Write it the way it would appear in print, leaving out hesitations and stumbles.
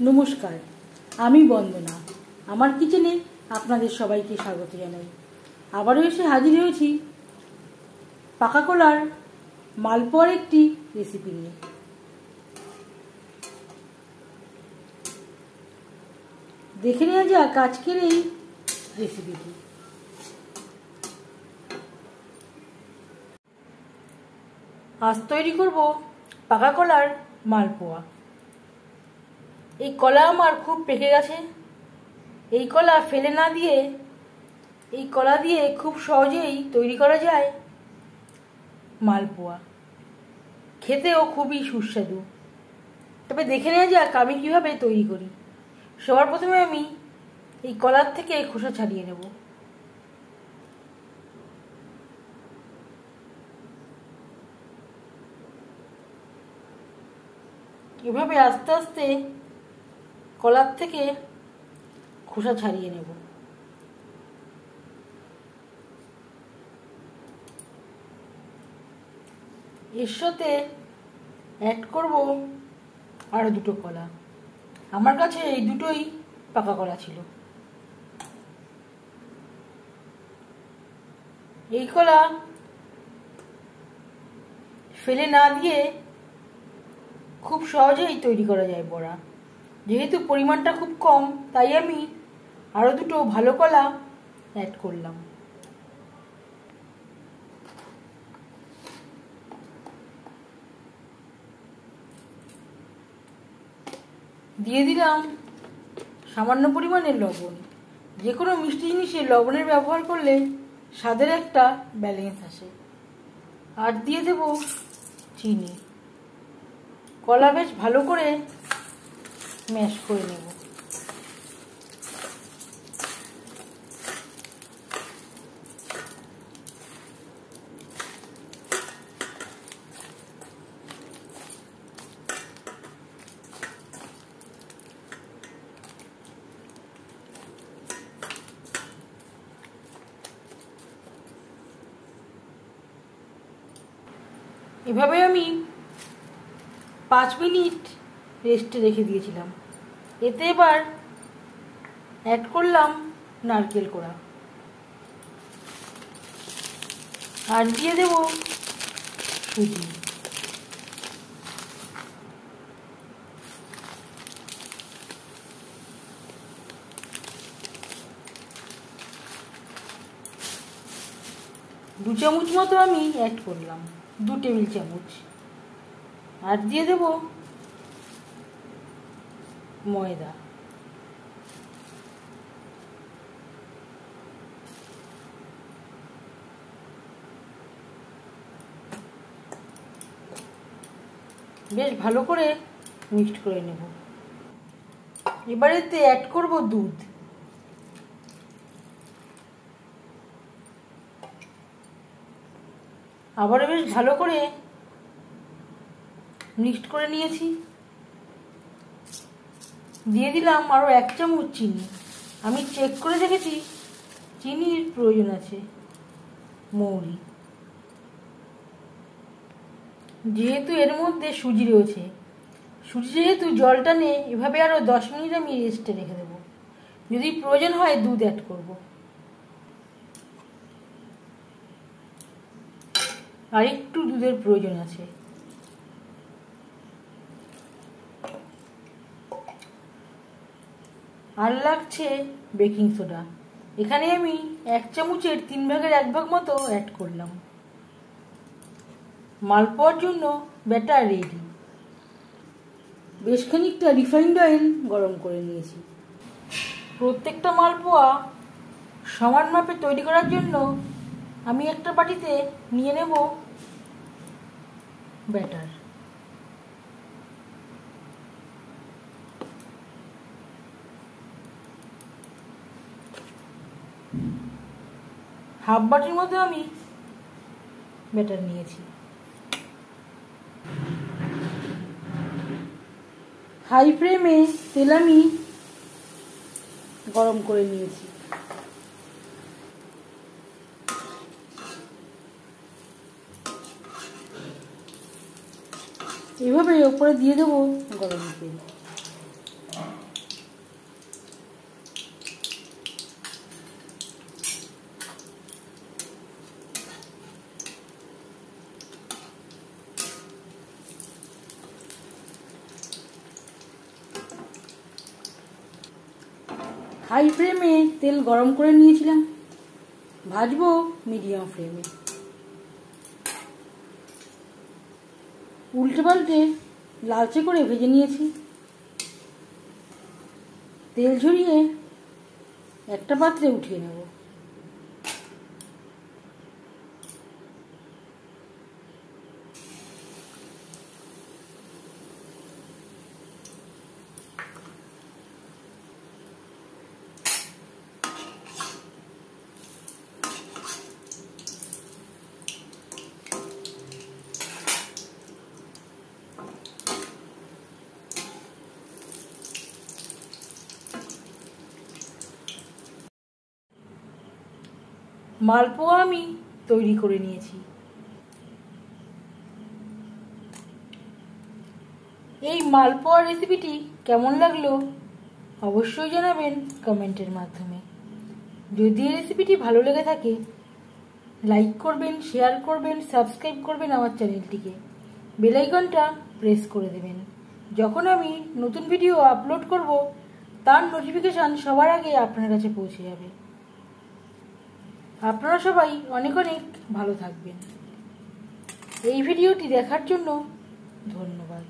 নমস্কার, আমি বন্দনা। আমার কিচেনে আপনাদের সবাইকে স্বাগত জানাই। আবারও এসে হাজির হয়েছি পাকা কলার মালপোয়ার একটি রেসিপি নিয়ে। দেখে নেওয়া যাক আজকের এই রেসিপিটি। আজ তৈরি করব পাকা কলার মালপোয়া। এই কলা আমার খুব পেকে গেছে। এই কলা ফেলে না দিয়ে এই কলা দিয়ে খুব সহজেই তৈরি করা যায় মালপোয়া। খেতেও খুবই সুস্বাদু। তবে দেখে নেওয়া যাক আমি কিভাবে তৈরি করি। সবার প্রথমে আমি এই কলার থেকে খোসা ছাড়িয়ে নেব। এভাবে আস্তে আস্তে কলার থেকে খোসা ছাড়িয়ে নেব। এর সাথে অ্যাড করব আরো দুটো কলা। আমার কাছে এই দুটোই পাকা কলা ছিল। এই কলা ফেলে না দিয়ে খুব সহজেই তৈরি করা যায় বড়া। যেহেতু পরিমাণটা খুব কম, তাই আমি আরো দুটো ভালো কলা অ্যাড করলাম। দিয়ে দিলাম সামান্য পরিমাণের লবণ। যে কোনো মিষ্টি জিনিসে লবণের ব্যবহার করলে স্বাদের একটা ব্যালেন্স আসে। আর দিয়ে দেব চিনি। কলা বেশ ভালো করে ম্যাশ করে নেব। এভাবে আমি 5 মিনিট রেস্টে রেখে দিয়েছিলাম। এতে এবার অ্যাড করলাম নারকেল কোড়া আর দিয়ে দেব সুজি। দু চামচ মতো আমি অ্যাড করলাম, 2 টেবিল চামচ। আর দিয়ে দেব ময়দা। বেশ ভালো করে মিক্সড করে নেব। এবার এতে অ্যাড করব দুধ। আবারও বেশ ভালো করে মিক্সড করে নিয়েছি। দিয়ে দিলাম আরো 1 চামচ চিনি। আমি চেক করে দেখেছি চিনির প্রয়োজন আছে। মৌরি, যেহেতু এর মধ্যে সুজি রয়েছে, সুজি যেহেতু জল টানে, এভাবে আরো 10 মিনিট আমি রেস্টে রেখে দেবো। যদি প্রয়োজন হয় দুধ অ্যাড করব। আর একটু দুধের প্রয়োজন আছে। আর লাগছে বেকিং সোডা। এখানে আমি 1 চামচের 3 ভাগের 1 ভাগ মতো অ্যাড করলাম। মালপোয়ার জন্য ব্যাটার রেডি। বেশ খানিকটা রিফাইন্ড অয়েল গরম করে নিয়েছি। প্রত্যেকটা মালপোয়া সমান মাপে তৈরি করার জন্য আমি একটা বাটিতে নিয়ে নেব ব্যাটার। হাফ বাটির মতো আমি ব্যাটার নিয়েছি। হাই ফ্লেমে তেল আমি গরম করে নিয়েছি। এভাবে উপরে দিয়ে দেবো গরম তেল। হাই ফ্লেমে তেল গরম করে নিয়েছিলাম, ভাজবো মিডিয়াম ফ্লেমে। উল্টে পাল্টে লালচে করে ভেজে নিয়েছি। তেল ঝরিয়ে একটা পাত্রে উঠিয়ে নেব। মালপোয়া আমি তৈরি করে নিয়েছি। এই মালপোয়া রেসিপিটি কেমন লাগলো অবশ্যই জানাবেন কমেন্টের মাধ্যমে। যদি এই রেসিপিটি ভালো লেগে থাকে লাইক করবেন, শেয়ার করবেন, সাবস্ক্রাইব করবেন আমার চ্যানেলটিকে, বেল আইকনটা প্রেস করে দেবেন। যখন আমি নতুন ভিডিও আপলোড করব তার নোটিফিকেশান সবার আগে আপনার কাছে পৌঁছে যাবে। আপনারা সবাই অনেক অনেক ভালো থাকবেন। এই ভিডিওটি দেখার জন্য ধন্যবাদ।